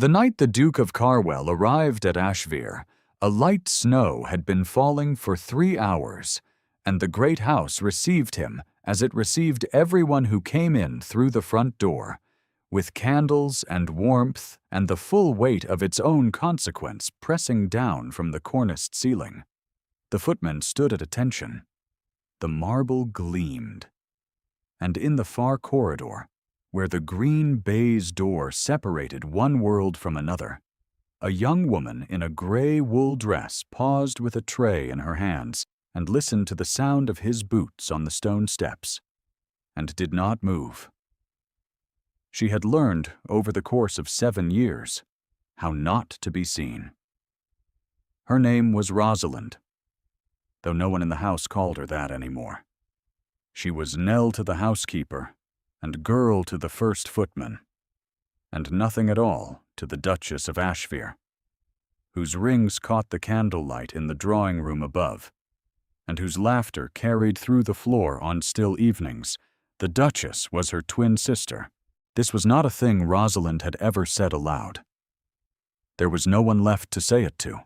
The night the Duke of Carwell arrived at Ashvere, a light snow had been falling for 3 hours, and the great house received him as it received everyone who came in through the front door, with candles and warmth and the full weight of its own consequence pressing down from the corniced ceiling. The footmen stood at attention. The marble gleamed, and in the far corridor, where the green baize door separated one world from another, a young woman in a gray wool dress paused with a tray in her hands and listened to the sound of his boots on the stone steps, and did not move. She had learned, over the course of 7 years, how not to be seen. Her name was Rosalind, though no one in the house called her that anymore. She was Nell to the housekeeper, and girl to the first footman, and nothing at all to the Duchess of Ashvere, whose rings caught the candlelight in the drawing-room above, and whose laughter carried through the floor on still evenings. The Duchess was her twin sister. This was not a thing Rosalind had ever said aloud. There was no one left to say it to.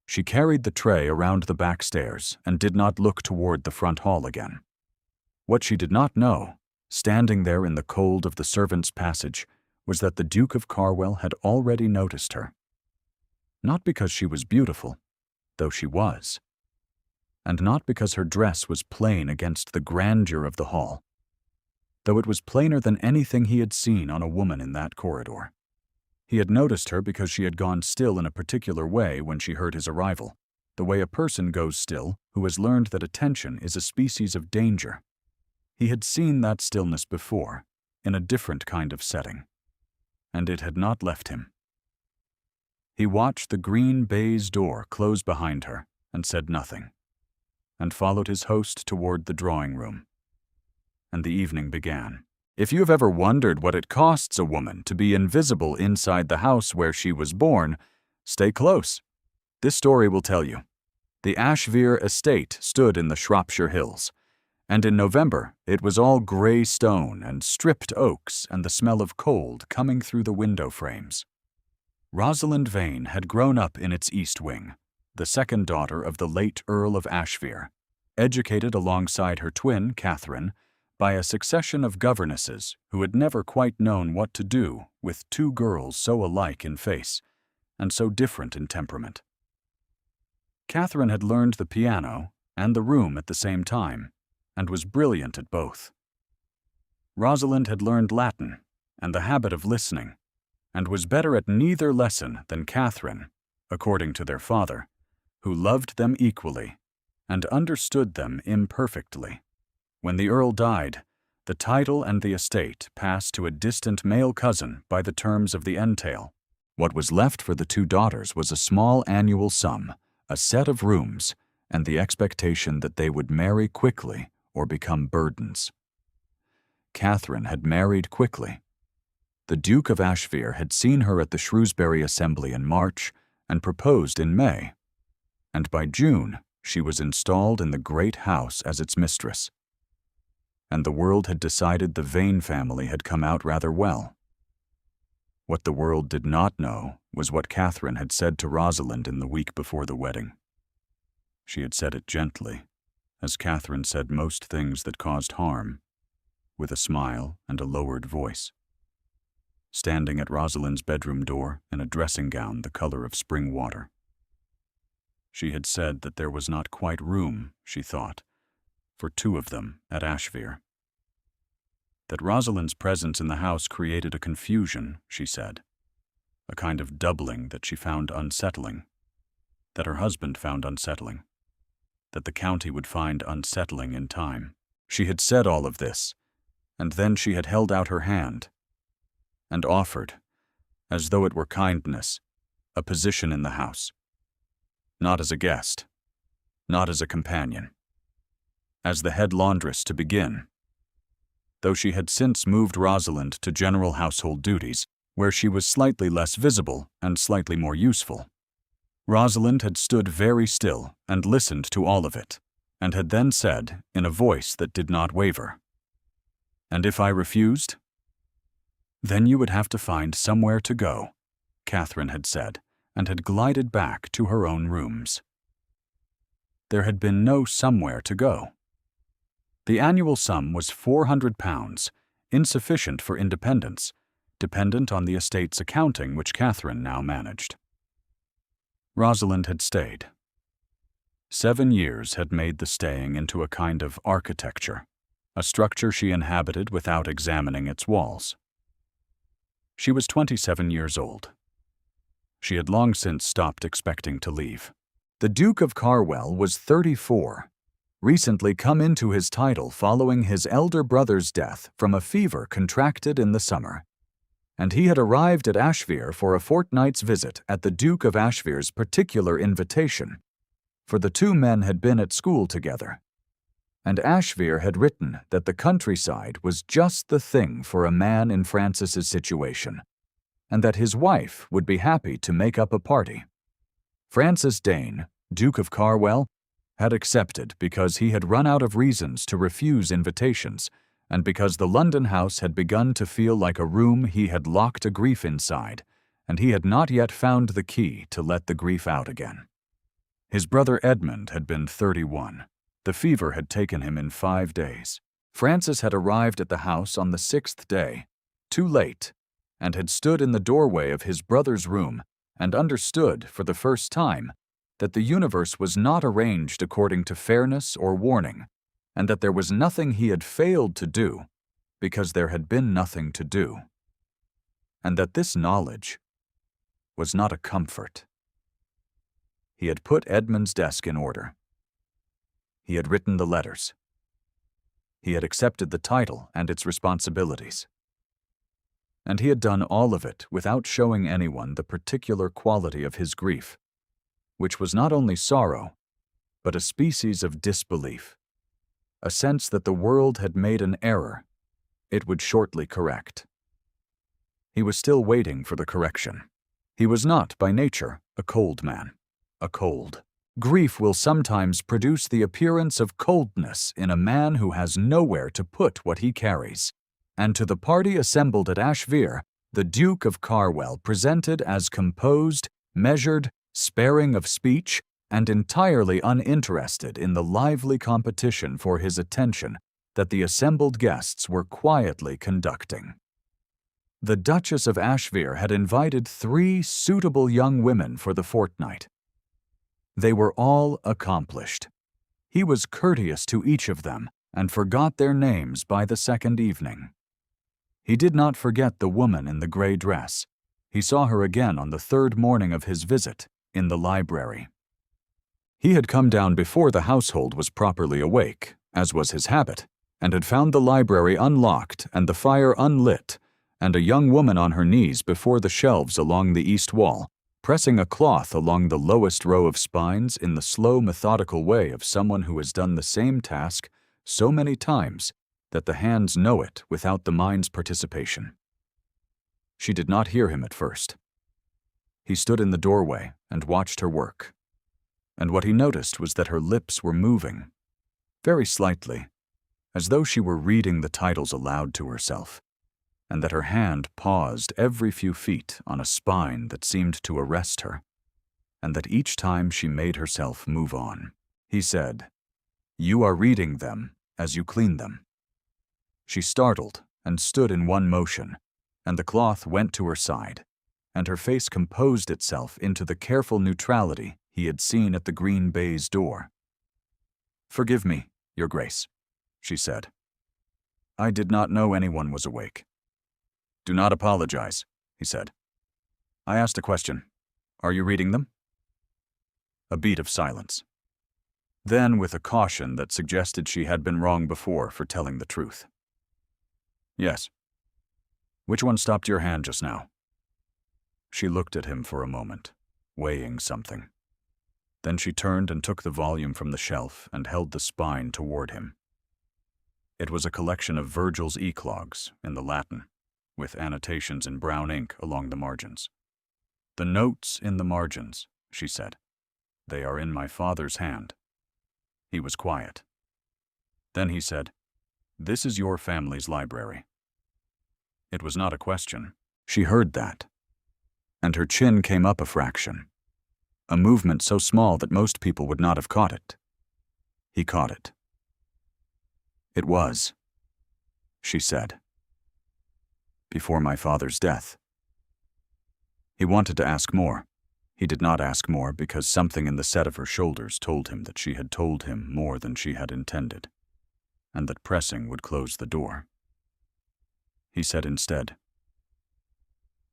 She carried the tray around the back stairs and did not look toward the front hall again. What she did not know, standing there in the cold of the servants' passage, was that the Duke of Carwell had already noticed her. Not because she was beautiful, though she was, and not because her dress was plain against the grandeur of the hall, though it was plainer than anything he had seen on a woman in that corridor. He had noticed her because she had gone still in a particular way when she heard his arrival, the way a person goes still who has learned that attention is a species of danger. He had seen that stillness before, in a different kind of setting, and it had not left him. He watched the green baize door close behind her and said nothing, and followed his host toward the drawing-room. And the evening began. If you have ever wondered what it costs a woman to be invisible inside the house where she was born, stay close. This story will tell you. The Ashvere estate stood in the Shropshire Hills, and in November it was all gray stone and stripped oaks and the smell of cold coming through the window frames. Rosalind Vane had grown up in its east wing, the second daughter of the late Earl of Ashvere, educated alongside her twin, Catherine, by a succession of governesses who had never quite known what to do with 2 girls so alike in face and so different in temperament. Catherine had learned the piano and the room at the same time, and was brilliant at both. Rosalind had learned Latin and the habit of listening, and was better at neither lesson than Catherine, according to their father, who loved them equally and understood them imperfectly. When the Earl died, the title and the estate passed to a distant male cousin by the terms of the entail. What was left for the 2 daughters was a small annual sum, a set of rooms, and the expectation that they would marry quickly or become burdens. Catherine had married quickly. The Duke of Ashvere had seen her at the Shrewsbury Assembly in March and proposed in May, and by June she was installed in the great house as its mistress. And the world had decided the Vane family had come out rather well. What the world did not know was what Catherine had said to Rosalind in the week before the wedding. She had said it gently, as Catherine said most things that caused harm, with a smile and a lowered voice. Standing at Rosalind's bedroom door in a dressing gown the color of spring water. She had said that there was not quite room, she thought, for 2 of them at Ashvere. That Rosalind's presence in the house created a confusion, she said, a kind of doubling that she found unsettling, that her husband found unsettling, that the county would find unsettling in time. She had said all of this, and then she had held out her hand and offered, as though it were kindness, a position in the house. Not as a guest, not as a companion. As the head laundress to begin, though she had since moved Rosalind to general household duties, where she was slightly less visible and slightly more useful. Rosalind had stood very still and listened to all of it, and had then said, in a voice that did not waver, "And if I refused? Then you would have to find somewhere to go." Catherine had said, and had glided back to her own rooms. There had been no somewhere to go. The annual sum was £400, insufficient for independence, dependent on the estate's accounting which Catherine now managed. Rosalind had stayed. 7 years had made the staying into a kind of architecture, a structure she inhabited without examining its walls. She was 27 years old. She had long since stopped expecting to leave. The Duke of Carwell was 34, recently come into his title following his elder brother's death from a fever contracted in the summer, and he had arrived at Ashvere for a fortnight's visit at the Duke of Ashvere's particular invitation, for the two men had been at school together, and Ashvere had written that the countryside was just the thing for a man in Francis's situation, and that his wife would be happy to make up a party. Francis Dane, Duke of Carwell, had accepted because he had run out of reasons to refuse invitations, and because the London house had begun to feel like a room he had locked a grief inside, and he had not yet found the key to let the grief out again. His brother Edmund had been 31. The fever had taken him in 5 days. Francis had arrived at the house on the 6th day, too late, and had stood in the doorway of his brother's room and understood, for the first time, that the universe was not arranged according to fairness or warning, and that there was nothing he had failed to do because there had been nothing to do, and that this knowledge was not a comfort. He had put Edmund's desk in order. He had written the letters. He had accepted the title and its responsibilities. And he had done all of it without showing anyone the particular quality of his grief, which was not only sorrow, but a species of disbelief, a sense that the world had made an error it would shortly correct. He was still waiting for the correction. He was not, by nature, a cold man. A cold. Grief will sometimes produce the appearance of coldness in a man who has nowhere to put what he carries, and to the party assembled at Ashvere, the Duke of Carwell presented as composed, measured, sparing of speech, and entirely uninterested in the lively competition for his attention that the assembled guests were quietly conducting. The Duchess of Ashvere had invited 3 suitable young women for the fortnight. They were all accomplished. He was courteous to each of them and forgot their names by the second evening. He did not forget the woman in the gray dress. He saw her again on the 3rd morning of his visit, in the library. He had come down before the household was properly awake, as was his habit, and had found the library unlocked and the fire unlit, and a young woman on her knees before the shelves along the east wall, pressing a cloth along the lowest row of spines in the slow, methodical way of someone who has done the same task so many times that the hands know it without the mind's participation. She did not hear him at first. He stood in the doorway and watched her work, and what he noticed was that her lips were moving, very slightly, as though she were reading the titles aloud to herself, and that her hand paused every few feet on a spine that seemed to arrest her, and that each time she made herself move on. He said, "You are reading them as you clean them." She startled and stood in one motion, and the cloth went to her side, and her face composed itself into the careful neutrality he had seen at the green baize door. "Forgive me, Your Grace," she said. "I did not know anyone was awake." "Do not apologize," he said. "I asked a question. Are you reading them?" A beat of silence. Then, with a caution that suggested she had been wrong before for telling the truth. "Yes." "Which one stopped your hand just now?" She looked at him for a moment, weighing something. Then she turned and took the volume from the shelf and held the spine toward him. It was a collection of Virgil's eclogues in the Latin, with annotations in brown ink along the margins. "The notes in the margins," she said. "They are in my father's hand." He was quiet. Then he said, "This is your family's library." It was not a question. She heard that. and her chin came up a fraction, a movement so small that most people would not have caught it. He caught it. "It was," she said, "before my father's death." He wanted to ask more. He did not ask more because something in the set of her shoulders told him that she had told him more than she had intended, and that pressing would close the door. He said instead,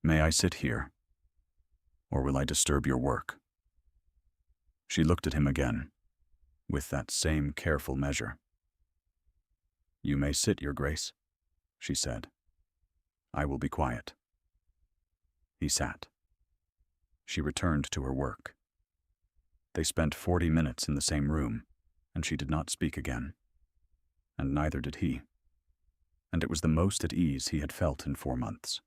"May I sit here, or will I disturb your work?" She looked at him again, with that same careful measure. "You may sit, Your Grace," she said. "I will be quiet." He sat. She returned to her work. They spent 40 minutes in the same room, and she did not speak again. And neither did he. And it was the most at ease he had felt in 4 months.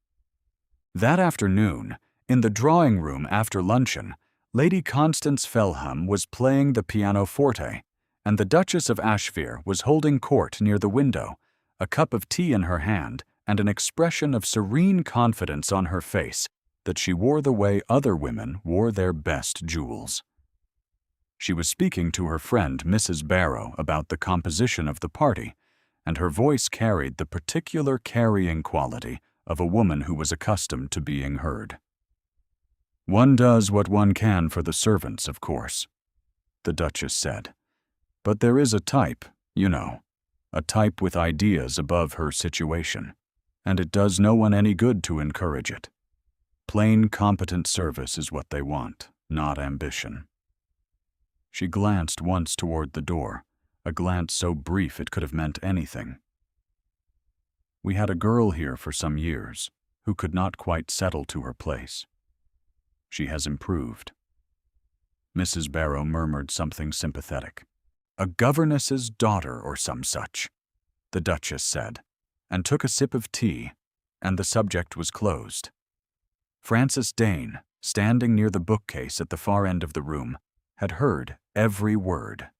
That afternoon, in the drawing room after luncheon, Lady Constance Felham was playing the pianoforte, and the Duchess of Ashvere was holding court near the window, a cup of tea in her hand and an expression of serene confidence on her face that she wore the way other women wore their best jewels. She was speaking to her friend Mrs. Barrow about the composition of the party, and her voice carried the particular carrying quality of a woman who was accustomed to being heard. "One does what one can for the servants, of course," the Duchess said. "But there is a type, you know, a type with ideas above her situation, and it does no one any good to encourage it. Plain, competent service is what they want, not ambition." She glanced once toward the door, a glance so brief it could have meant anything. "We had a girl here for some years who could not quite settle to her place. She has improved." Mrs. Barrow murmured something sympathetic. "A governess's daughter or some such," the Duchess said, and took a sip of tea, and the subject was closed. Francis Dane, standing near the bookcase at the far end of the room, had heard every word.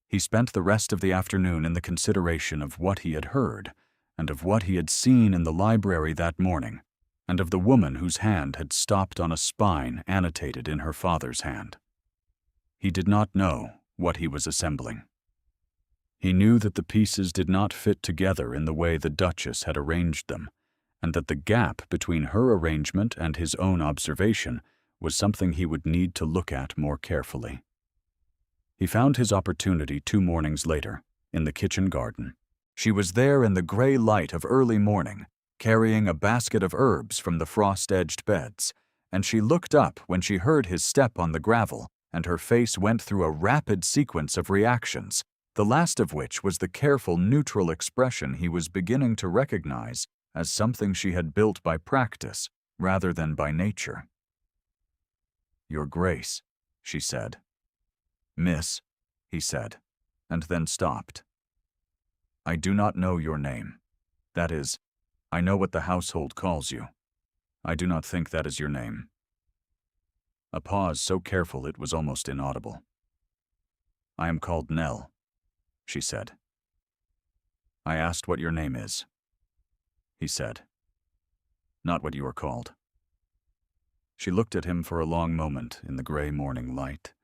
He spent the rest of the afternoon in the consideration of what he had heard, and of what he had seen in the library that morning, and of the woman whose hand had stopped on a spine annotated in her father's hand. He did not know what he was assembling. He knew that the pieces did not fit together in the way the Duchess had arranged them, and that the gap between her arrangement and his own observation was something he would need to look at more carefully. He found his opportunity 2 mornings later, in the kitchen garden. She was there in the gray light of early morning, carrying a basket of herbs from the frost-edged beds, and she looked up when she heard his step on the gravel, and her face went through a rapid sequence of reactions, the last of which was the careful, neutral expression he was beginning to recognize as something she had built by practice rather than by nature. "Your Grace," she said. "Miss," he said, and then stopped. "I do not know your name. That is, I know what the household calls you. I do not think that is your name." A pause so careful it was almost inaudible. "I am called Nell," she said. "I asked what your name is," he said. "Not what you are called." She looked at him for a long moment in the gray morning light,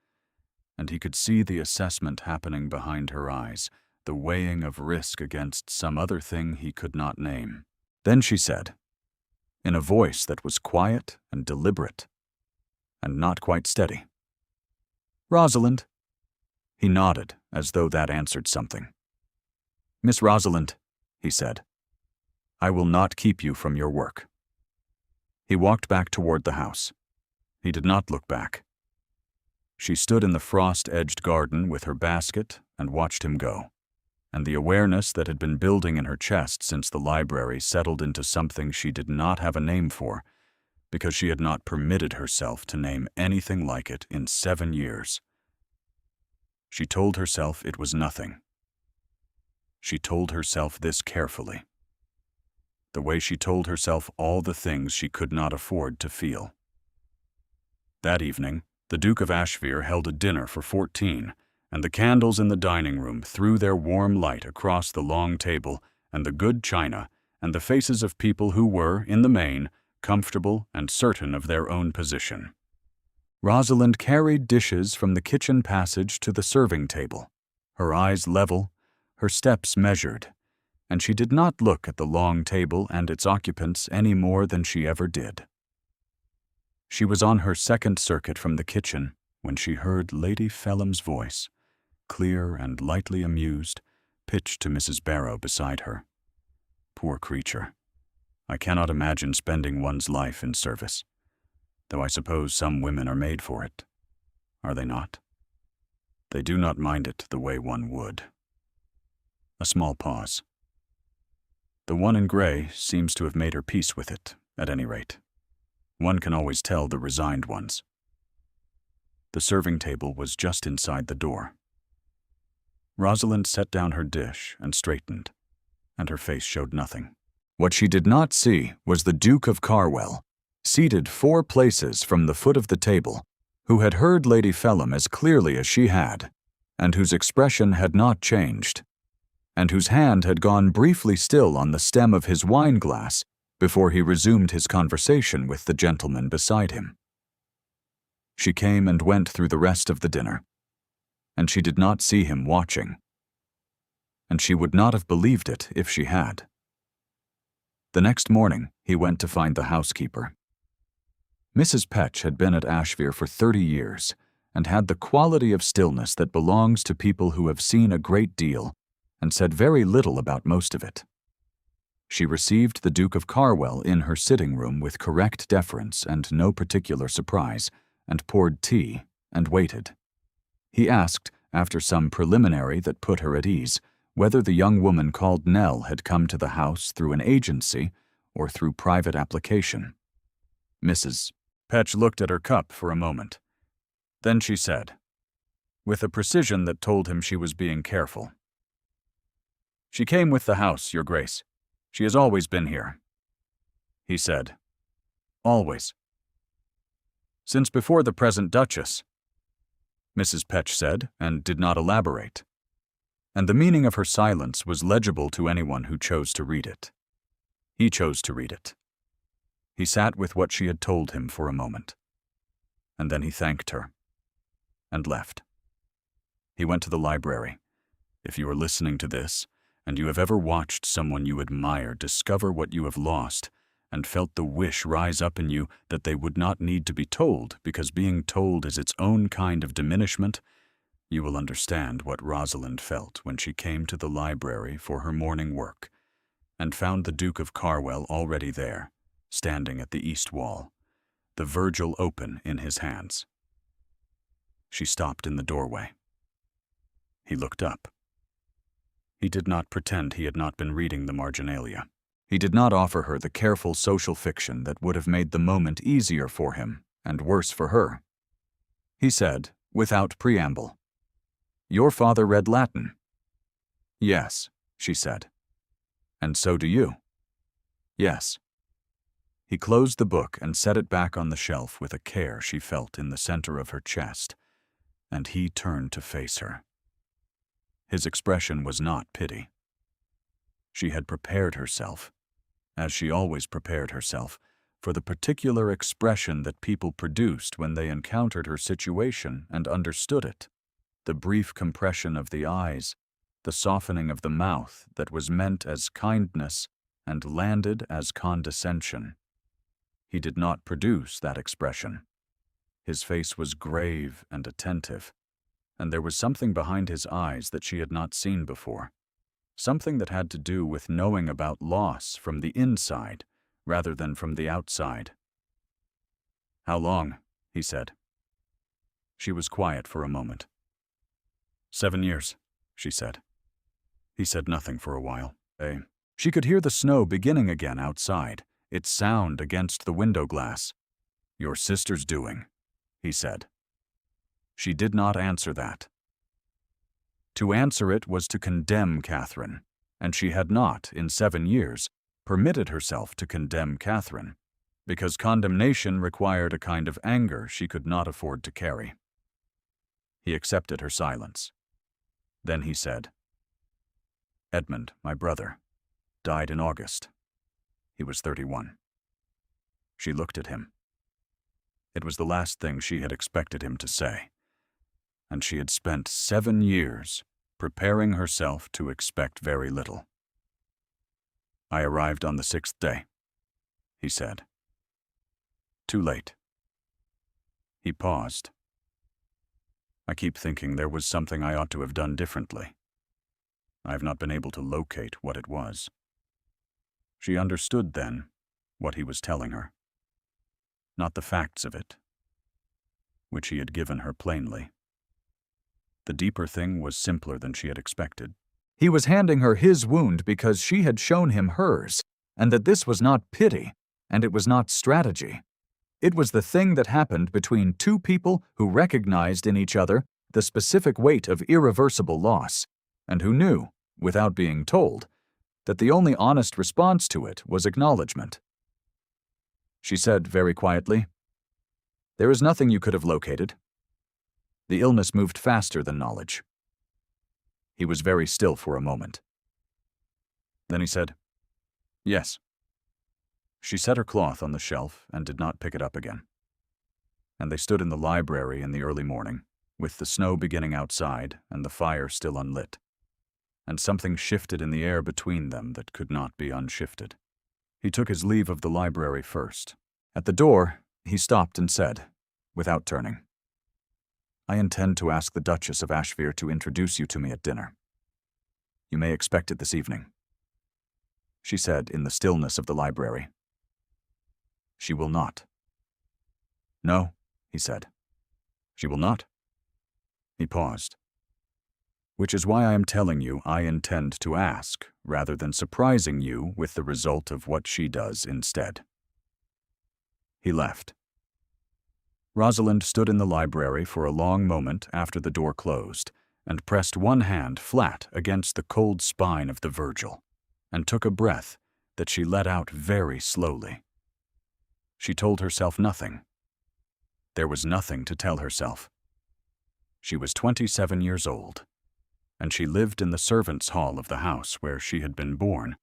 and he could see the assessment happening behind her eyes, the weighing of risk against some other thing he could not name. Then she said, in a voice that was quiet and deliberate, and not quite steady, "Rosalind." He nodded, as though that answered something. "Miss Rosalind," he said, "I will not keep you from your work." He walked back toward the house. He did not look back. She stood in the frost-edged garden with her basket and watched him go, and the awareness that had been building in her chest since the library settled into something she did not have a name for, because she had not permitted herself to name anything like it in 7 years. She told herself it was nothing. She told herself this carefully, the way she told herself all the things she could not afford to feel. That evening, the Duke of Ashvere held a dinner for 14, and the candles in the dining room threw their warm light across the long table and the good china and the faces of people who were, in the main, comfortable and certain of their own position. Rosalind carried dishes from the kitchen passage to the serving table, her eyes level, her steps measured, and she did not look at the long table and its occupants any more than she ever did. She was on her second circuit from the kitchen when she heard Lady Phelim's voice, clear and lightly amused, pitched to Mrs. Barrow beside her. Poor creature! I cannot imagine spending one's life in service, though I suppose some women are made for it. Are they not? They do not mind it the way one would. A small pause. The one in gray seems to have made her peace with it, at any rate. One can always tell the resigned ones. The serving table was just inside the door. Rosalind set down her dish and straightened, and her face showed nothing. What she did not see was the Duke of Carwell, seated 4 places from the foot of the table, who had heard Lady Phelim as clearly as she had, and whose expression had not changed, and whose hand had gone briefly still on the stem of his wine-glass before he resumed his conversation with the gentleman beside him. She came and went through the rest of the dinner, and she did not see him watching, and she would not have believed it if she had. The next morning, he went to find the housekeeper. Mrs. Petch had been at Ashvere for 30 years and had the quality of stillness that belongs to people who have seen a great deal and said very little about most of it. She received the Duke of Carwell in her sitting room with correct deference and no particular surprise, and poured tea and waited. He asked, after some preliminary that put her at ease, whether the young woman called Nell had come to the house through an agency or through private application. Mrs. Petch looked at her cup for a moment. Then she said, with a precision that told him she was being careful, "She came with the house, Your Grace. She has always been here." He said, "Always." "Since before the present Duchess," Mrs. Petch said, and did not elaborate. And the meaning of her silence was legible to anyone who chose to read it. He chose to read it. He sat with what she had told him for a moment, and then he thanked her, and left. He went to the library. If you are listening to this, and you have ever watched someone you admire discover what you have lost, and felt the wish rise up in you that they would not need to be told because being told is its own kind of diminishment, you will understand what Rosalind felt when she came to the library for her morning work and found the Duke of Carwell already there, standing at the east wall, the Virgil open in his hands. She stopped in the doorway. He looked up. He did not pretend he had not been reading the marginalia. He did not offer her the careful social fiction that would have made the moment easier for him and worse for her. He said, without preamble, "Your father read Latin." "Yes," she said. "And so do you." "Yes." He closed the book and set it back on the shelf with a care she felt in the center of her chest, and he turned to face her. His expression was not pity. She had prepared herself, as she always prepared herself, for the particular expression that people produced when they encountered her situation and understood it, the brief compression of the eyes, the softening of the mouth that was meant as kindness and landed as condescension. He did not produce that expression. His face was grave and attentive, and there was something behind his eyes that she had not seen before, something that had to do with knowing about loss from the inside rather than from the outside. "How long?" he said. She was quiet for a moment. 7 years, she said. He said nothing for a while. She could hear the snow beginning again outside, its sound against the window glass. "Your sister's doing," he said. She did not answer that. To answer it was to condemn Catherine, and she had not, in 7 years, permitted herself to condemn Catherine, because condemnation required a kind of anger she could not afford to carry. He accepted her silence. Then he said, "Edmund, my brother, died in August. He was 31. She looked at him. It was the last thing she had expected him to say, and she had spent 7 years preparing herself to expect very little. "I arrived on the 6th day," he said. "Too late." He paused. "I keep thinking there was something I ought to have done differently. I have not been able to locate what it was." She understood then what he was telling her. Not the facts of it, which he had given her plainly. The deeper thing was simpler than she had expected. He was handing her his wound because she had shown him hers, and that this was not pity, and it was not strategy. It was the thing that happened between two people who recognized in each other the specific weight of irreversible loss, and who knew, without being told, that the only honest response to it was acknowledgement. She said very quietly, "There is nothing you could have located." The illness moved faster than knowledge. He was very still for a moment. Then he said, "Yes." She set her cloth on the shelf and did not pick it up again. And they stood in the library in the early morning, with the snow beginning outside and the fire still unlit. And something shifted in the air between them that could not be unshifted. He took his leave of the library first. At the door, he stopped and said, without turning, "I intend to ask the Duchess of Ashvere to introduce you to me at dinner. You may expect it this evening." She said in the stillness of the library, "She will not." "No," he said. "She will not?" He paused. "Which is why I am telling you I intend to ask, rather than surprising you with the result of what she does instead." He left. Rosalind stood in the library for a long moment after the door closed, and pressed one hand flat against the cold spine of the Virgil, and took a breath that she let out very slowly. She told herself nothing. There was nothing to tell herself. She was 27 years old, and she lived in the servants' hall of the house where she had been born,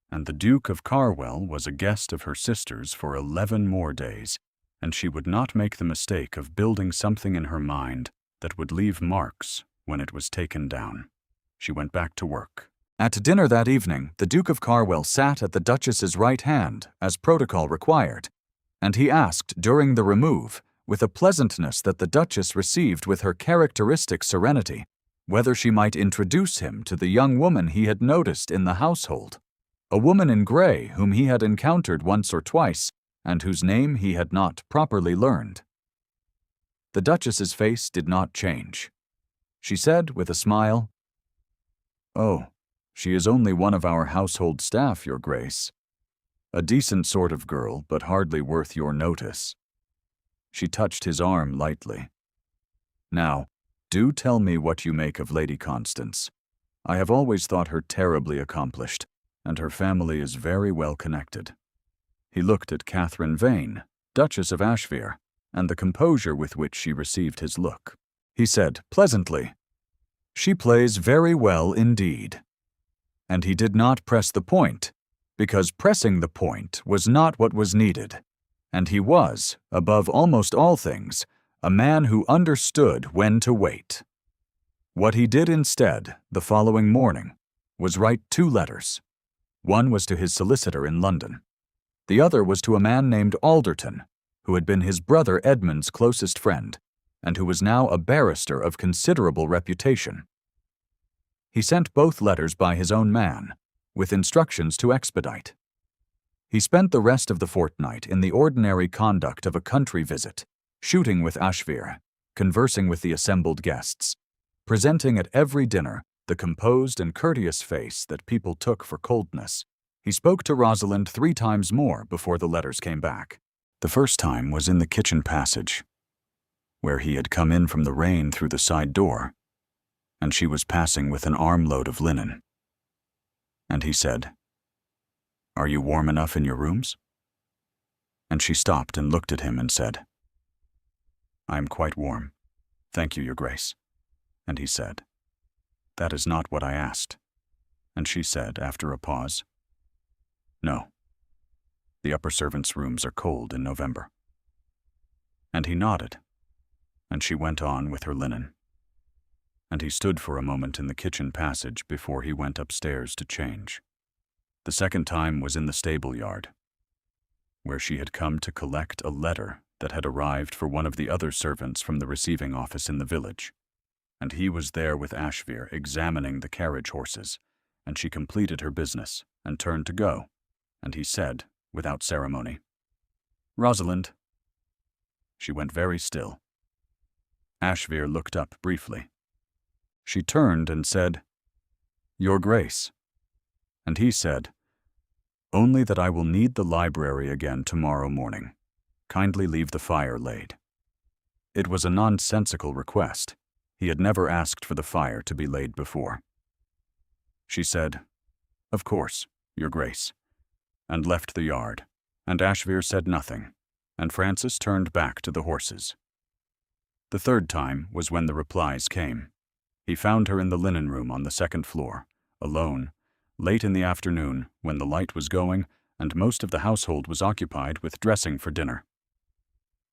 and the Duke of Carwell was a guest of her sister's for 11 more days, and she would not make the mistake of building something in her mind that would leave marks when it was taken down. She went back to work. At dinner that evening, the Duke of Carwell sat at the Duchess's right hand, as protocol required, and he asked during the remove, with a pleasantness that the Duchess received with her characteristic serenity, whether she might introduce him to the young woman he had noticed in the household, a woman in gray whom he had encountered once or twice, and whose name he had not properly learned. The Duchess's face did not change. She said with a smile, "Oh, she is only one of our household staff, Your Grace. A decent sort of girl, but hardly worth your notice." She touched his arm lightly. "Now, do tell me what you make of Lady Constance. I have always thought her terribly accomplished, and her family is very well connected." He looked at Catherine Vane, Duchess of Ashvere, and the composure with which she received his look. He said pleasantly, "She plays very well indeed." And he did not press the point, because pressing the point was not what was needed, and he was, above almost all things, a man who understood when to wait. What he did instead, the following morning, was write 2 letters. One was to his solicitor in London. The other was to a man named Alderton, who had been his brother Edmund's closest friend, and who was now a barrister of considerable reputation. He sent both letters by his own man, with instructions to expedite. He spent the rest of the fortnight in the ordinary conduct of a country visit, shooting with Ashvere, conversing with the assembled guests, presenting at every dinner the composed and courteous face that people took for coldness. He spoke to Rosalind 3 times more before the letters came back. The first time was in the kitchen passage, where he had come in from the rain through the side door, and she was passing with an armload of linen. And he said, "Are you warm enough in your rooms?" And she stopped and looked at him and said, "I am quite warm, thank you, Your Grace." And he said, "That is not what I asked." And she said, after a pause, "No, The upper servants' rooms are cold in November. And he nodded, and she went on with her linen. And he stood for a moment in the kitchen passage before he went upstairs to change. The second time was in the stable yard, where she had come to collect a letter that had arrived for one of the other servants from the receiving office in the village. And he was there with Ashvir examining the carriage horses, and she completed her business and turned to go, and he said, without ceremony, "Rosalind." She went very still. Ashvir looked up briefly. She turned and said, "Your Grace." And he said, "Only that I will need the library again tomorrow morning. Kindly leave the fire laid." It was a nonsensical request. He had never asked for the fire to be laid before. She said, "Of course, Your Grace," and left the yard, and Ashvir said nothing, and Francis turned back to the horses. The third time was when the replies came. He found her in the linen room on the second floor, alone, late in the afternoon when the light was going and most of the household was occupied with dressing for dinner.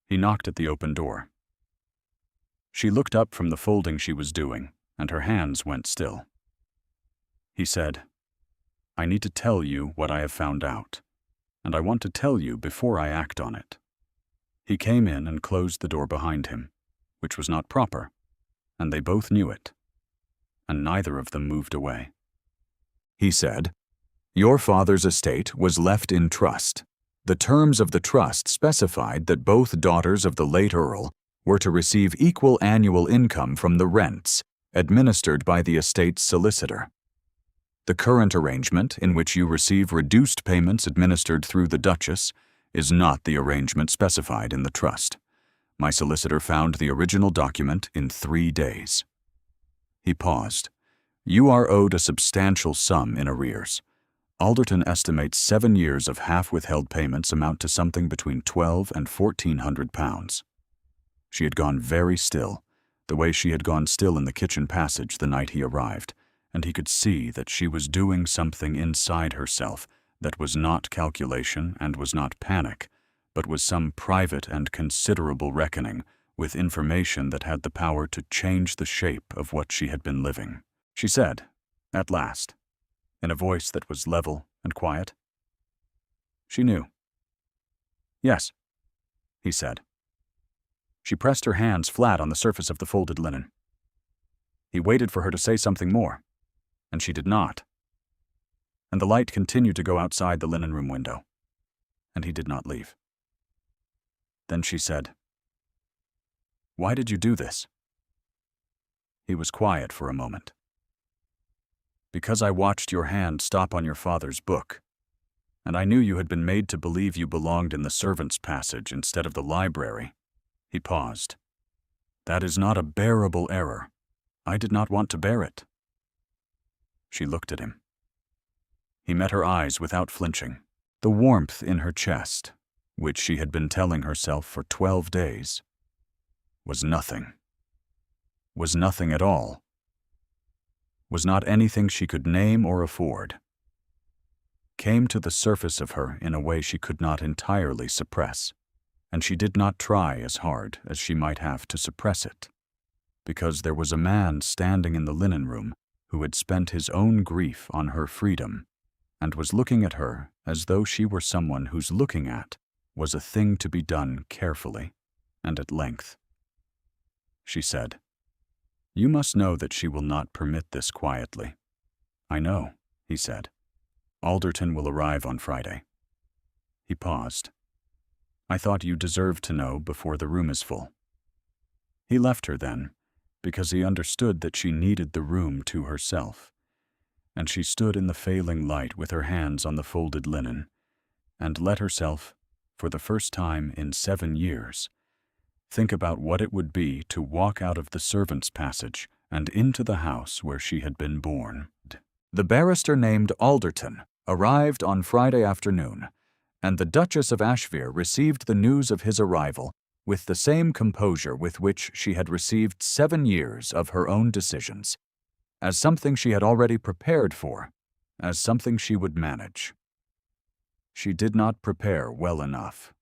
He knocked at the open door. She looked up from the folding she was doing, and her hands went still. He said, "I need to tell you what I have found out, and I want to tell you before I act on it." He came in and closed the door behind him, which was not proper, and they both knew it, and neither of them moved away. He said, "Your father's estate was left in trust. The terms of the trust specified that both daughters of the late Earl were to receive equal annual income from the rents administered by the estate's solicitor. The current arrangement, in which you receive reduced payments administered through the Duchess, is not the arrangement specified in the trust. My solicitor found the original document in 3 days." He paused. "You are owed a substantial sum in arrears. Alderton estimates 7 years of half-withheld payments amount to something between £1,200 and £1,400. She had gone very still, the way she had gone still in the kitchen passage the night he arrived, and he could see that she was doing something inside herself that was not calculation and was not panic, but was some private and considerable reckoning with information that had the power to change the shape of what she had been living. She said, at last, in a voice that was level and quiet. She knew. "Yes," he said. She pressed her hands flat on the surface of the folded linen. He waited for her to say something more, and she did not. And the light continued to go outside the linen room window, and he did not leave. Then she said, "Why did you do this?" He was quiet for a moment. "Because I watched your hand stop on your father's book, and I knew you had been made to believe you belonged in the servants' passage instead of the library." He paused. "That is not a bearable error. I did not want to bear it." She looked at him. He met her eyes without flinching. The warmth in her chest, which she had been telling herself for 12 days, was nothing. Was nothing at all. Was not anything she could name or afford. Came to the surface of her in a way she could not entirely suppress, and she did not try as hard as she might have to suppress it, because there was a man standing in the linen room who had spent his own grief on her freedom and was looking at her as though she were someone whose looking at was a thing to be done carefully and at length. She said, "You must know that she will not permit this quietly." "I know," he said. "Alderton will arrive on Friday." He paused. "I thought you deserved to know before the room is full." He left her then, because he understood that she needed the room to herself, and she stood in the failing light with her hands on the folded linen, and let herself, for the first time in 7 years, think about what it would be to walk out of the servants' passage and into the house where she had been born. The barrister named Alderton arrived on Friday afternoon, and the Duchess of Ashvir received the news of his arrival with the same composure with which she had received 7 years of her own decisions, as something she had already prepared for, as something she would manage. She did not prepare well enough.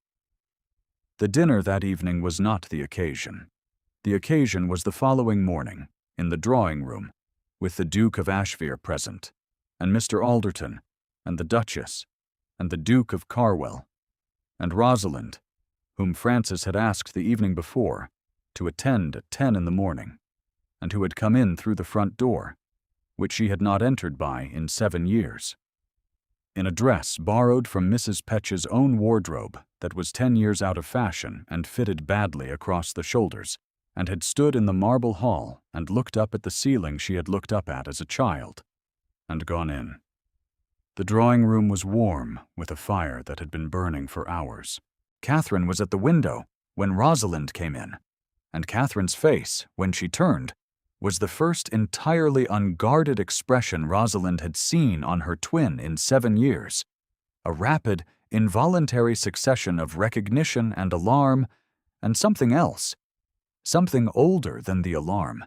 The dinner that evening was not the occasion. The occasion was the following morning, in the drawing room, with the Duke of Ashvere present, and Mr. Alderton, and the Duchess, and the Duke of Carwell, and Rosalind, whom Francis had asked the evening before to attend at 10 in the morning, and who had come in through the front door, which she had not entered by in 7 years. In a dress borrowed from Mrs. Petch's own wardrobe that was 10 years out of fashion and fitted badly across the shoulders, and had stood in the marble hall and looked up at the ceiling she had looked up at as a child, and gone in. The drawing room was warm with a fire that had been burning for hours. Catherine was at the window when Rosalind came in, and Catherine's face, when she turned, was the first entirely unguarded expression Rosalind had seen on her twin in 7 years, a rapid, involuntary succession of recognition and alarm, and something else, something older than the alarm,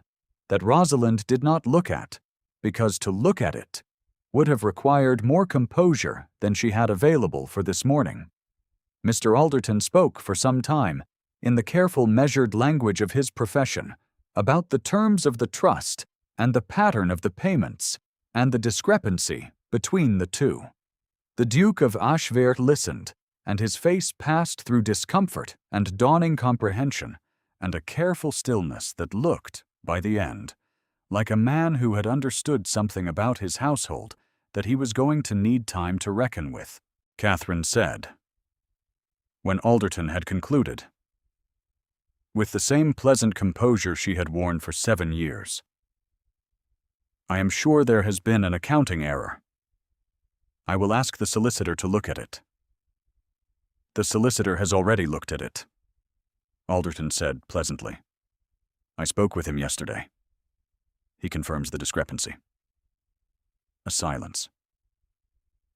that Rosalind did not look at, because to look at it would have required more composure than she had available for this morning. Mr. Alderton spoke for some time, in the careful measured language of his profession, about the terms of the trust and the pattern of the payments and the discrepancy between the two. The Duke of Ashvere listened, and his face passed through discomfort and dawning comprehension, and a careful stillness that looked, by the end, like a man who had understood something about his household that he was going to need time to reckon with. Catherine said, when Alderton had concluded, with the same pleasant composure she had worn for 7 years, "I am sure there has been an accounting error. I will ask the solicitor to look at it." "The solicitor has already looked at it," Alderton said pleasantly. "I spoke with him yesterday. He confirms the discrepancy." A silence.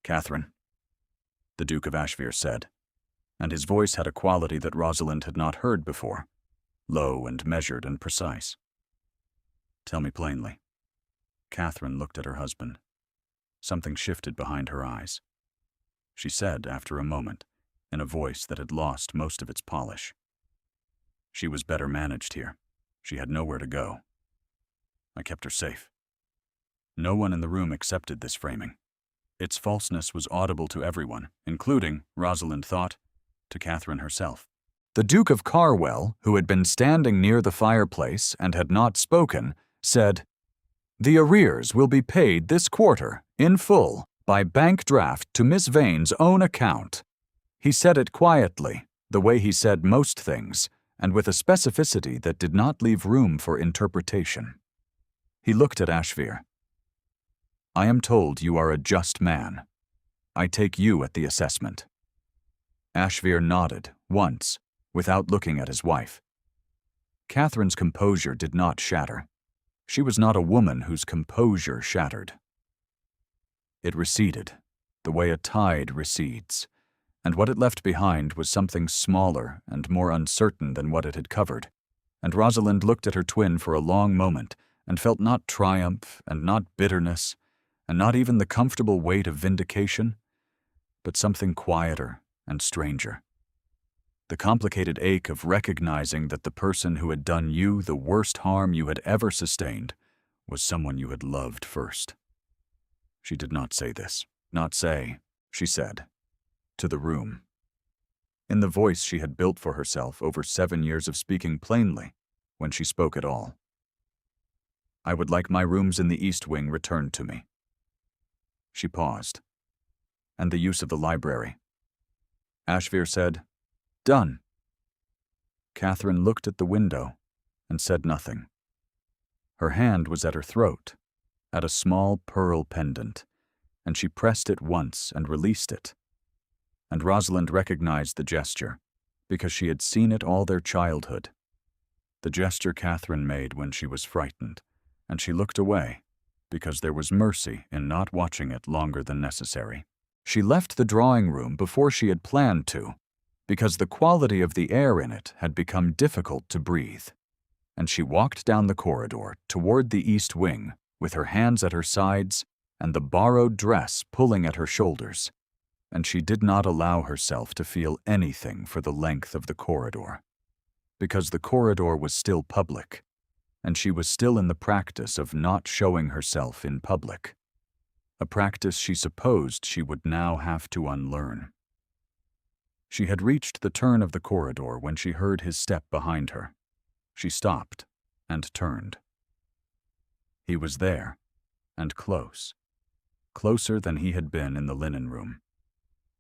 "Catherine," the Duke of Ashvere said, and his voice had a quality that Rosalind had not heard before, low and measured and precise. "Tell me plainly." Catherine looked at her husband. Something shifted behind her eyes. She said, after a moment, in a voice that had lost most of its polish, "She was better managed here. She had nowhere to go. I kept her safe." No one in the room accepted this framing. Its falseness was audible to everyone, including, Rosalind thought, to Catherine herself. The Duke of Carwell, who had been standing near the fireplace and had not spoken, said, "The arrears will be paid this quarter, in full, by bank draft to Miss Vane's own account." He said it quietly, the way he said most things, and with a specificity that did not leave room for interpretation. He looked at Ashvere. "I am told you are a just man. I take you at the assessment." Ashvere nodded, once, without looking at his wife. Catherine's composure did not shatter. She was not a woman whose composure shattered. It receded, the way a tide recedes, and what it left behind was something smaller and more uncertain than what it had covered, and Rosalind looked at her twin for a long moment and felt not triumph and not bitterness, and not even the comfortable weight of vindication, but something quieter and stranger. The complicated ache of recognizing that the person who had done you the worst harm you had ever sustained was someone you had loved first. She did not say this. Not say, she said, to the room. In the voice she had built for herself over 7 years of speaking plainly, when she spoke at all. "I would like my rooms in the East Wing returned to me." She paused. "And the use of the library." Ashvere said, "Done." Catherine looked at the window and said nothing. Her hand was at her throat, at a small pearl pendant, and she pressed it once and released it. And Rosalind recognized the gesture, because she had seen it all their childhood. The gesture Catherine made when she was frightened, and she looked away, because there was mercy in not watching it longer than necessary. She left the drawing room before she had planned to, because the quality of the air in it had become difficult to breathe, and she walked down the corridor toward the East Wing with her hands at her sides and the borrowed dress pulling at her shoulders, and she did not allow herself to feel anything for the length of the corridor, because the corridor was still public, and she was still in the practice of not showing herself in public, a practice she supposed she would now have to unlearn. She had reached the turn of the corridor when she heard his step behind her. She stopped and turned. He was there, and close, closer than he had been in the linen room,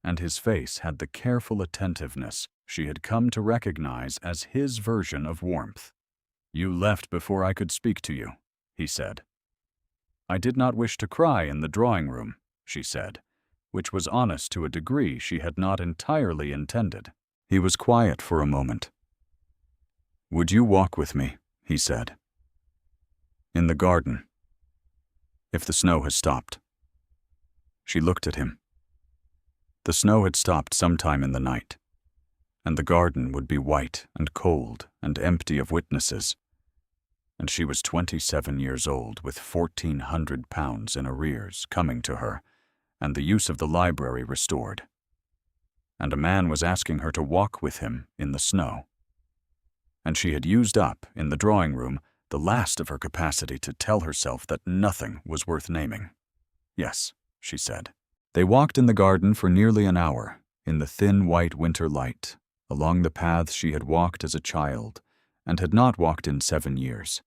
and his face had the careful attentiveness she had come to recognize as his version of warmth. "You left before I could speak to you," he said. "I did not wish to cry in the drawing room," she said, which was honest to a degree she had not entirely intended. He was quiet for a moment. "Would you walk with me?" he said. "In the garden, if the snow has stopped." She looked at him. The snow had stopped sometime in the night, and the garden would be white and cold and empty of witnesses, and she was 27 years old with £1,400 in arrears coming to her, and the use of the library restored. And a man was asking her to walk with him in the snow. And she had used up, in the drawing room, the last of her capacity to tell herself that nothing was worth naming. "Yes," she said. They walked in the garden for nearly an hour, in the thin white winter light, along the paths she had walked as a child, and had not walked in 7 years.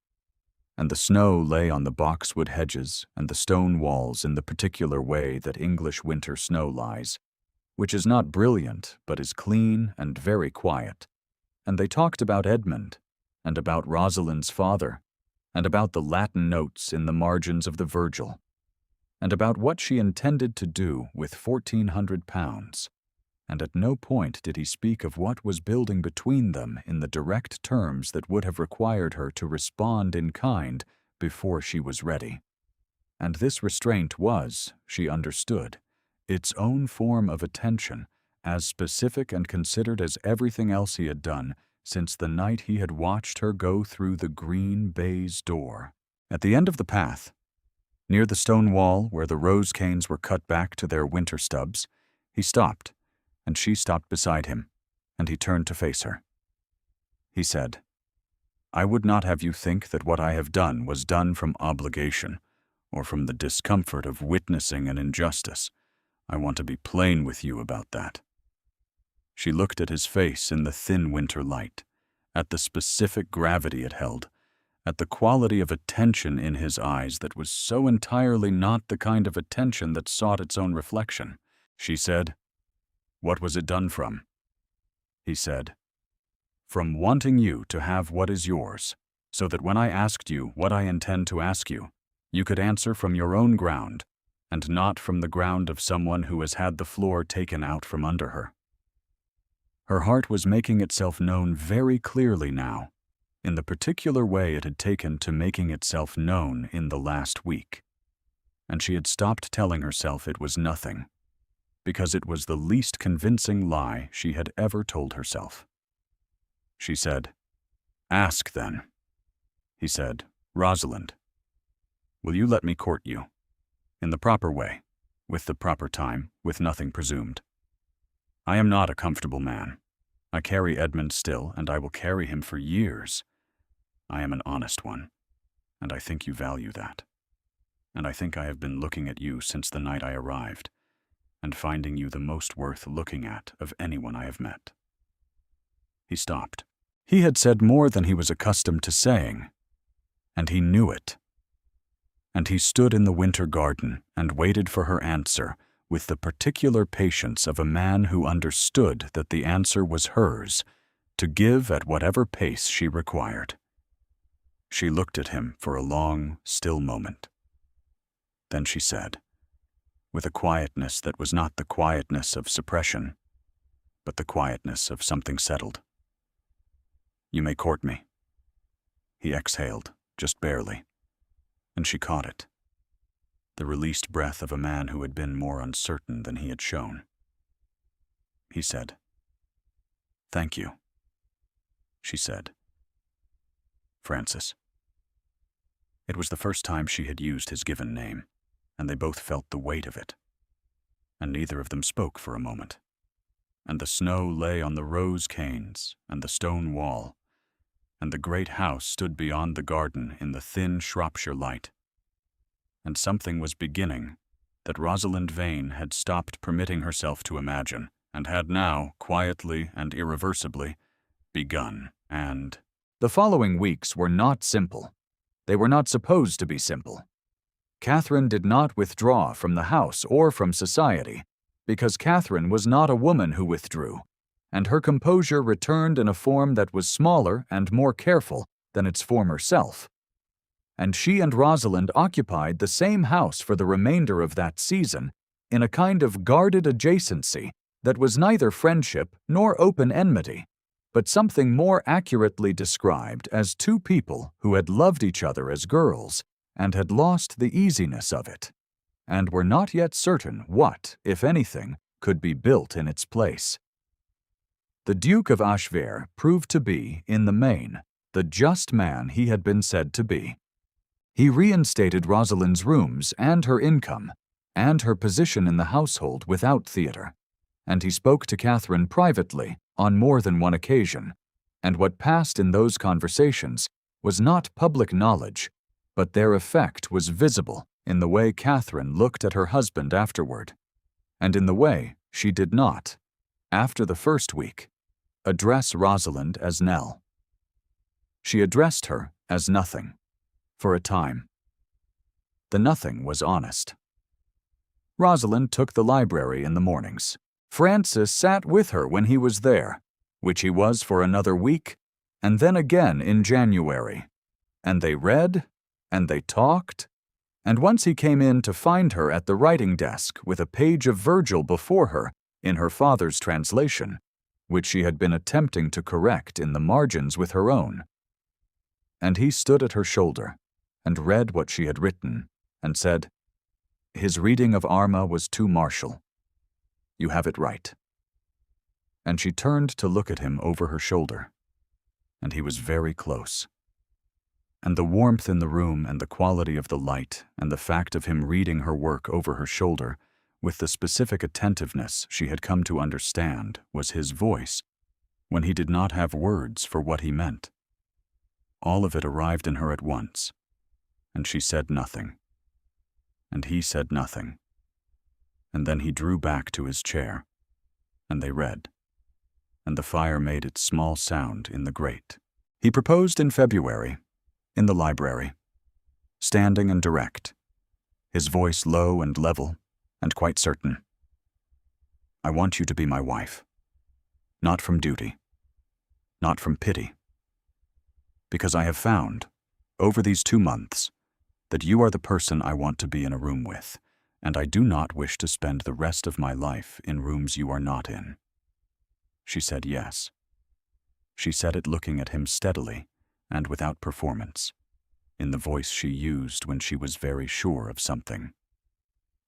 And the snow lay on the boxwood hedges and the stone walls in the particular way that English winter snow lies, which is not brilliant, but is clean and very quiet. And they talked about Edmund, and about Rosalind's father, and about the Latin notes in the margins of the Virgil, and about what she intended to do with £1,400, and at no point did he speak of what was building between them in the direct terms that would have required her to respond in kind before she was ready. And this restraint was, she understood, its own form of attention, as specific and considered as everything else he had done since the night he had watched her go through the green baize door. At the end of the path, near the stone wall where the rose canes were cut back to their winter stubs, he stopped, and she stopped beside him, and he turned to face her. He said, "I would not have you think that what I have done was done from obligation, or from the discomfort of witnessing an injustice. I want to be plain with you about that." She looked at his face in the thin winter light, at the specific gravity it held, at the quality of attention in his eyes that was so entirely not the kind of attention that sought its own reflection. She said, "What was it done from?" He said, "From wanting you to have what is yours, so that when I asked you what I intend to ask you, you could answer from your own ground, and not from the ground of someone who has had the floor taken out from under her." Her heart was making itself known very clearly now, in the particular way it had taken to making itself known in the last week. And she had stopped telling herself it was nothing, because it was the least convincing lie she had ever told herself. She said, "Ask, then." He said, "Rosalind, will you let me court you? In the proper way, with the proper time, with nothing presumed. I am not a comfortable man. I carry Edmund still, and I will carry him for years. I am an honest one, and I think you value that. And I think I have been looking at you since the night I arrived, and finding you the most worth looking at of anyone I have met." He stopped. He had said more than he was accustomed to saying, and he knew it. And he stood in the winter garden and waited for her answer with the particular patience of a man who understood that the answer was hers, to give at whatever pace she required. She looked at him for a long, still moment. Then she said, with a quietness that was not the quietness of suppression, but the quietness of something settled, "You may court me." He exhaled, just barely, and she caught it, the released breath of a man who had been more uncertain than he had shown. He said, "Thank you," she said. "Francis." It was the first time she had used his given name, and they both felt the weight of it. and neither of them spoke for a moment. And the snow lay on the rose canes and the stone wall, and the great house stood beyond the garden in the thin Shropshire light. And something was beginning that Rosalind Vane had stopped permitting herself to imagine, and had now, quietly and irreversibly, begun. And the following weeks were not simple. They were not supposed to be simple. Catherine did not withdraw from the house or from society, because Catherine was not a woman who withdrew, and her composure returned in a form that was smaller and more careful than its former self. And she and Rosalind occupied the same house for the remainder of that season in a kind of guarded adjacency that was neither friendship nor open enmity, but something more accurately described as two people who had loved each other as girls and had lost the easiness of it, and were not yet certain what, if anything, could be built in its place. The Duke of Ashvere proved to be, in the main, the just man he had been said to be. He reinstated Rosalind's rooms and her income, and her position in the household without theatre, and he spoke to Catherine privately on more than one occasion, and what passed in those conversations was not public knowledge, but their effect was visible in the way Catherine looked at her husband afterward, and in the way she did not, after the first week, address Rosalind as Nell. She addressed her as nothing, for a time. The nothing was honest. Rosalind took the library in the mornings. Francis sat with her when he was there, which he was for another week, and then again in January. And they read, and they talked, and once he came in to find her at the writing desk with a page of Virgil before her in her father's translation, which she had been attempting to correct in the margins with her own. And he stood at her shoulder and read what she had written, and said, "His reading of Arma was too martial. You have it right." And she turned to look at him over her shoulder, and he was very close. And the warmth in the room and the quality of the light and the fact of him reading her work over her shoulder with the specific attentiveness she had come to understand was his voice when he did not have words for what he meant. All of it arrived in her at once, and she said nothing, and he said nothing, and then he drew back to his chair, and they read, and the fire made its small sound in the grate. He proposed in February, in the library, standing and direct, his voice low and level and quite certain. "I want you to be my wife, not from duty, not from pity, because I have found, over these 2 months, that you are the person I want to be in a room with, and I do not wish to spend the rest of my life in rooms you are not in." She said yes. She said it looking at him steadily and without performance, in the voice she used when she was very sure of something.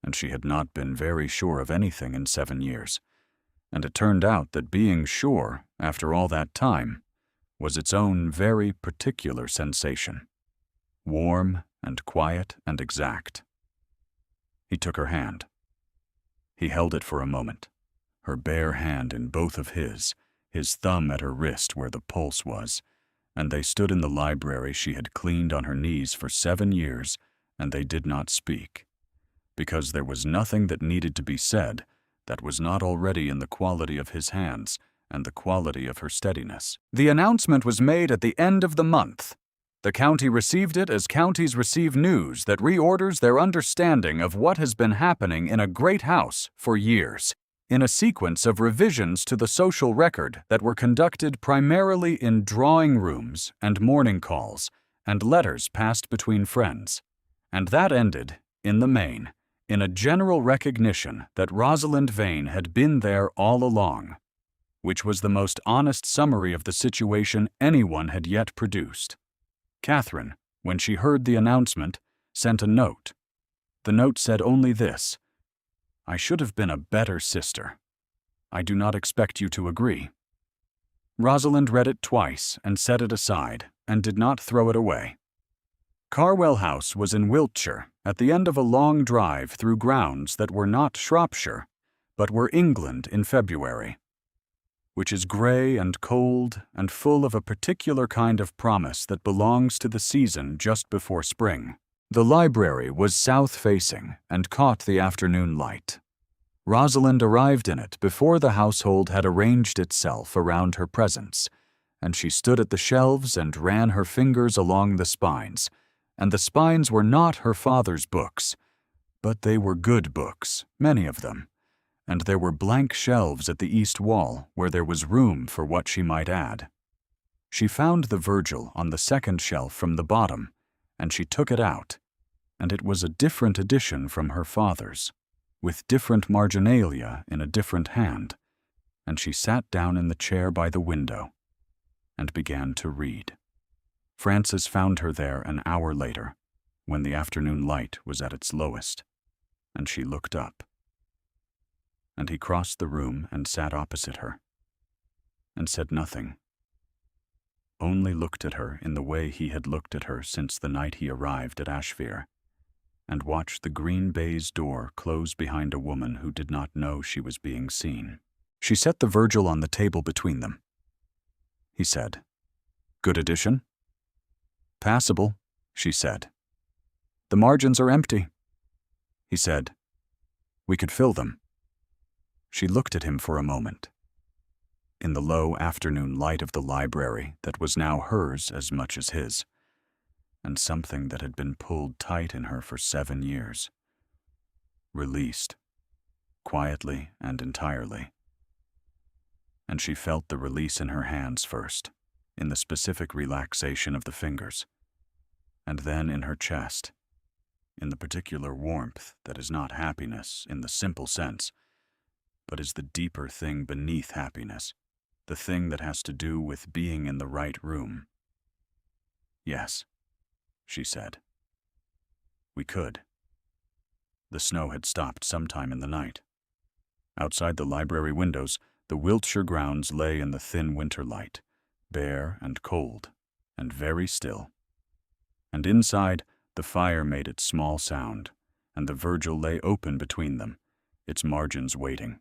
And she had not been very sure of anything in 7 years, and it turned out that being sure, after all that time, was its own very particular sensation, warm and quiet and exact. He took her hand. He held it for a moment, her bare hand in both of his thumb at her wrist where the pulse was, and they stood in the library she had cleaned on her knees for 7 years, and they did not speak, because there was nothing that needed to be said that was not already in the quality of his hands and the quality of her steadiness. The announcement was made at the end of the month. The county received it as counties receive news that reorders their understanding of what has been happening in a great house for years, in a sequence of revisions to the social record that were conducted primarily in drawing rooms and morning calls and letters passed between friends. And that ended, in the main, in a general recognition that Rosalind Vane had been there all along, which was the most honest summary of the situation anyone had yet produced. Catherine, when she heard the announcement, sent a note. The note said only this: "I should have been a better sister. I do not expect you to agree." Rosalind read it twice and set it aside, and did not throw it away. Carwell House was in Wiltshire, at the end of a long drive through grounds that were not Shropshire, but were England in February, which is gray and cold and full of a particular kind of promise that belongs to the season just before spring. The library was south-facing and caught the afternoon light. Rosalind arrived in it before the household had arranged itself around her presence, and she stood at the shelves and ran her fingers along the spines, and the spines were not her father's books, but they were good books, many of them, and there were blank shelves at the east wall where there was room for what she might add. She found the Virgil on the second shelf from the bottom, and she took it out, and it was a different edition from her father's, with different marginalia in a different hand, and she sat down in the chair by the window and began to read. Francis found her there an hour later, when the afternoon light was at its lowest, and she looked up. And he crossed the room and sat opposite her, and said nothing, only looked at her in the way he had looked at her since the night he arrived at Ashvere, and watched the green baize door close behind a woman who did not know she was being seen. She set the Virgil on the table between them. He said, "Good edition?" "Passable," she said. "The margins are empty." He said, "We could fill them." She looked at him for a moment. In the low afternoon light of the library that was now hers as much as his, and something that had been pulled tight in her for 7 years. Released, quietly and entirely. And she felt the release in her hands first, in the specific relaxation of the fingers, and then in her chest, in the particular warmth that is not happiness in the simple sense, but is the deeper thing beneath happiness, the thing that has to do with being in the right room. "Yes," she said. "We could." The snow had stopped sometime in the night. Outside the library windows, the Wiltshire grounds lay in the thin winter light, bare and cold, and very still. And inside, the fire made its small sound, and the Virgil lay open between them, its margins waiting.